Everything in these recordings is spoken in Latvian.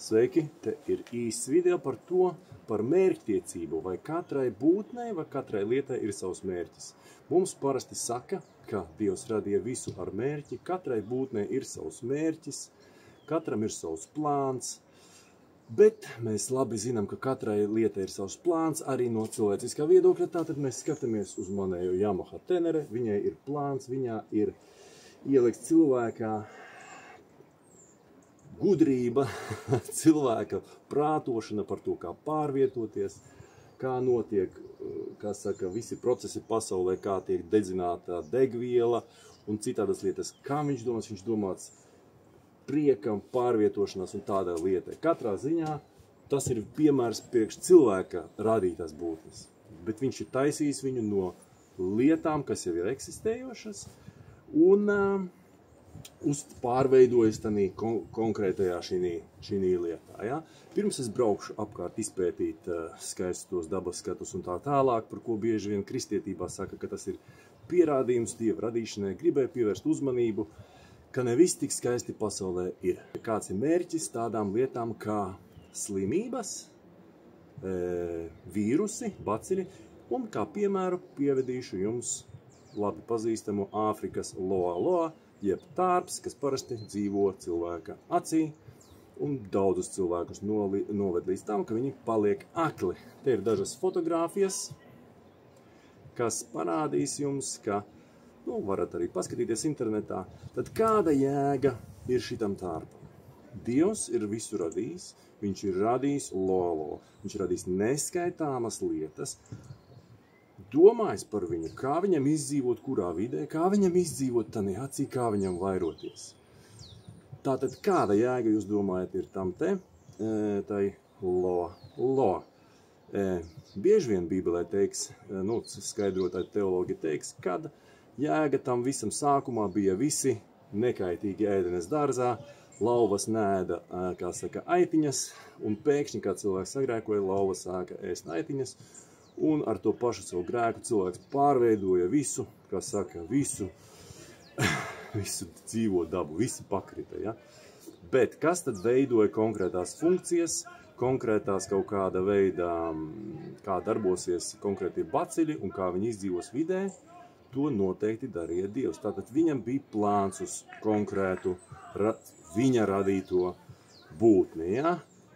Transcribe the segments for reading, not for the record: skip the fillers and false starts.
Sveiki, te ir īsts video par to, par mērķtiecību, vai katrai būtnei, vai katrai lietai ir savs mērķis. Mums parasti saka, ka Dievs radīja visu ar mērķi, katrai būtnei ir savs mērķis, katram ir savs plāns, bet mēs labi zinām, ka katrai lietai ir savs plāns, arī no cilvēciskā viedokļa. Tātad mēs skatāmies uz manējo Yamaha Tenere, viņai ir plāns, viņā ir ielikts cilvēkā gudrība, cilvēka prātošana par to, kā pārvietoties, kā notiek, kā saka, visi procesi pasaulē, kā tiek dedzināta degviela un citādas lietas. Kā viņš domāts priekam, pārvietošanās un tādai lietai. Katrā ziņā tas ir piemērs priekš cilvēka radītās būtnes, bet viņš ir taisījis viņu no lietām, kas jau ir eksistējošas, un pārveidojas tādā konkrētajā šī lietā. Ja? Pirms es braukšu apkārt izpētīt skaistos dabas skatus un tā tālāk, par ko bieži vien kristietībā saka, ka tas ir pierādījums Dieva radīšanai, gribēju pievērst uzmanību, ka ne viss tik skaisti pasaulē ir. Kāds ir mērķis tādām lietām kā slimības, vīrusi, bacili, un kā piemēru pievedīšu jums labi pazīstamu Āfrikas loa, jeb tārps, kas parasti dzīvo cilvēka acī, un daudzus cilvēkus noved līdz tam, ka viņi paliek akli. Te ir dažas fotogrāfijas, kas parādīs jums, ka, varat arī paskatīties internetā, tad kāda jēga ir šitam tārpam? Dievs ir visu radījis, viņš ir radījis lolo, viņš ir radījis neskaitāmas lietas, domājis par viņu, kā viņam izdzīvot kurā vidē, kā viņam izdzīvot tanī acī, kā viņam vairoties. Tātad kāda jēga jūs domājat ir tam te, tai lo. Bieži vien Bībelē teiks, skaidrotāji teologi teiks, kad jēga tam visam sākumā bija visi nekaitīgi ēdenes dārzā, lauvas nēda, kā saka, aitiņas, un pēkšņi, kā cilvēks sagrēkoja, lauva sāka ēst aitiņas, un ar to pašu savu grēku cilvēks pārveidoja visu, kā saka, visu dzīvo dabu, visi pakrita, ja? Bet kas tad veidoja konkrētās funkcijas, konkrētās kaut kāda veida, kā darbosies konkrētie bacili un kā viņi izdzīvos vidē, to noteikti darīja Dievs. Tātad viņam bija plāns uz konkrētu viņa radīto būtni, ja?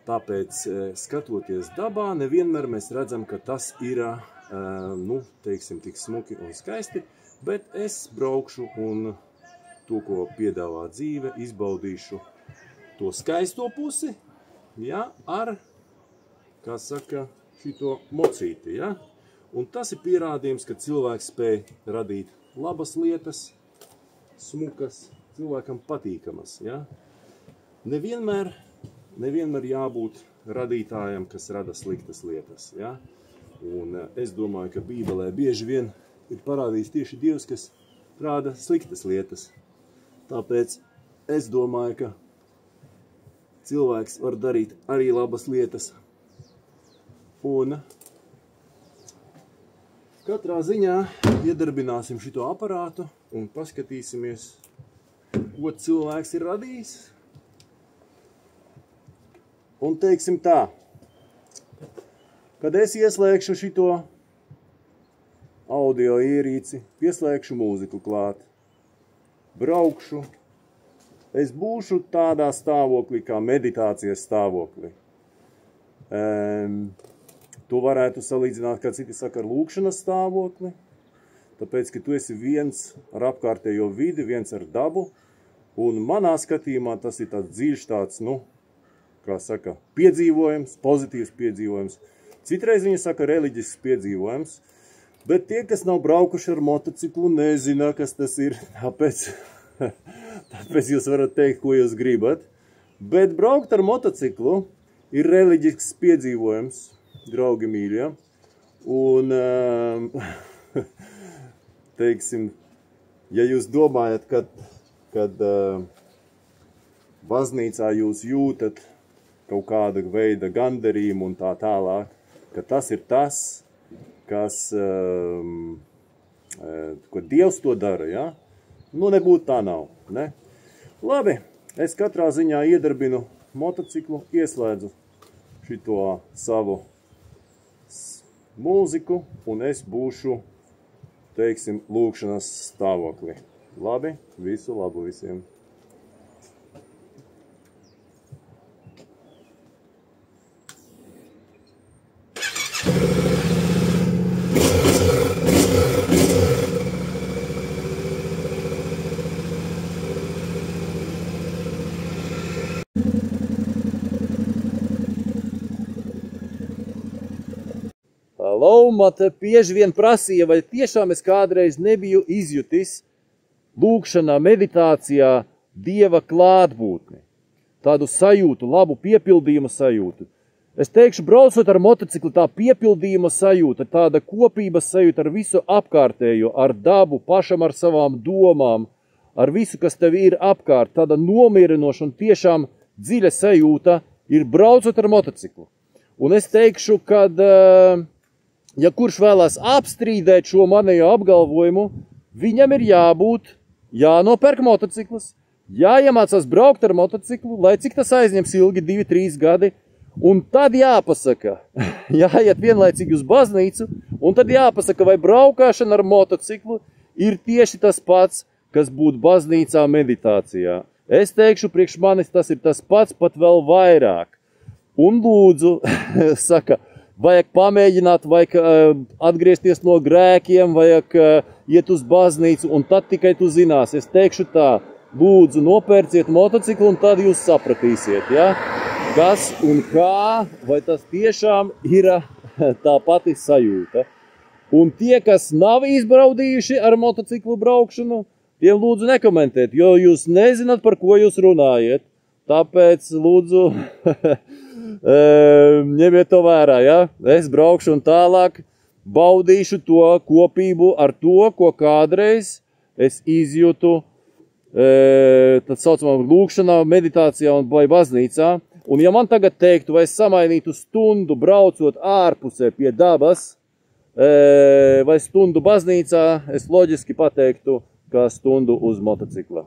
Tāpēc, skatoties dabā, nevienmēr mēs redzam, ka tas ir, teiksim, tik smuki un skaisti, bet es braukšu un to, ko piedāvā dzīve, izbaudīšu to skaisto pusi, ja, ar, kā saka, šito mocīti, ja. Un tas ir pierādījums, ka cilvēks spēj radīt labas lietas, smukas, cilvēkam patīkamas, ja. Nevienmēr jābūt radītājam, kas rada sliktas lietas. Ja? Un es domāju, ka Bībelē bieži vien ir parādījis tieši Dievs, kas rāda sliktas lietas. Tāpēc es domāju, ka cilvēks var darīt arī labas lietas. Un katrā ziņā iedarbināsim šito aparātu un paskatīsimies, ko cilvēks ir radījis. Un teiksim tā, kad es ieslēgšu šito audio ierīci, pieslēgšu mūziku klāt, braukšu, es būšu tādā stāvoklī kā meditācijas stāvoklī. To varētu salīdzināt, kā citi saka, ar lūkšanas stāvokli, tāpēc, ka tu esi viens ar apkārtējo vidi, viens ar dabu, un manā skatījumā tas ir tāds dziļš tāds, kā saka, piedzīvojums, pozitīvs piedzīvojums. Citreiz viņi saka reliģisks piedzīvojums, bet tie, kas nav braukuši ar motociklu, nezina, kas tas ir. Tāpēc jūs varat teikt, ko jūs gribat. Bet braukt ar motociklu ir reliģisks piedzīvojums, draugi mīļie. Un, teiksim, ja jūs domājat, kad baznīcā jūs jūtat kaut kāda veida gandarījumu un tā tālāk, ka tas ir tas, kas, ko Dievs to dara, ja? Nebūtu tā nav, ne? Labi, es katrā ziņā iedarbinu motociklu, ieslēdzu šito savu mūziku, un es būšu, teiksim, lūkšanas stāvoklī. Labi, visu labu visiem! Halo, man te bieži vien prasīja, vai tiešām es kādreiz nebiju izjutis lūkšanā, meditācijā Dieva klātbūtni. Tādu sajūtu, labu piepildījuma sajūtu. Es teikšu, braucot ar motociklu, tā piepildījuma sajūta, tāda kopības sajūta ar visu apkārtējo, ar dabu, pašam ar savām domām, ar visu, kas tev ir apkārt, tāda nomierinoša un tiešām dziļa sajūta ir braucot ar motociklu. Un es teikšu, kad, ja kurš vēlās apstrīdēt šo manējo apgalvojumu, viņam ir jānopērk motocikls, jāiemācās braukt ar motociklu, lai cik tas aizņems ilgi, 2-3 gadi, un tad jāpasaka, jāiet vienlaicīgi uz baznīcu, un tad jāpasaka, vai braukāšana ar motociklu ir tieši tas pats, kas būtu baznīcā meditācijā. Es teikšu, priekš manis tas ir tas pats, pat vēl vairāk. Un lūdzu, saka, vajag pamēģināt, vajag atgriezties no grēkiem, vajag iet uz baznīcu, un tad tikai tu zinās. Es teikšu tā, lūdzu, nopērciet motociklu, un tad jūs sapratīsiet, ja? Kas un kā, vai tas tiešām ir tā pati sajūta. Un tie, kas nav izbraudījuši ar motociklu braukšanu, tiem lūdzu nekomentēt, jo jūs nezināt, par ko jūs runājat. Tāpēc lūdzu ņemiet to vērā, ja? Es braukšu un tālāk baudīšu to kopību ar to, ko kādreiz es izjūtu tad saucamā lūkšanā, meditācijā un vai baznīcā. Un ja man tagad teiktu, vai es samainītu stundu braucot ārpusē pie dabas, vai stundu baznīcā, es loģiski pateiktu, kā stundu uz motocikla.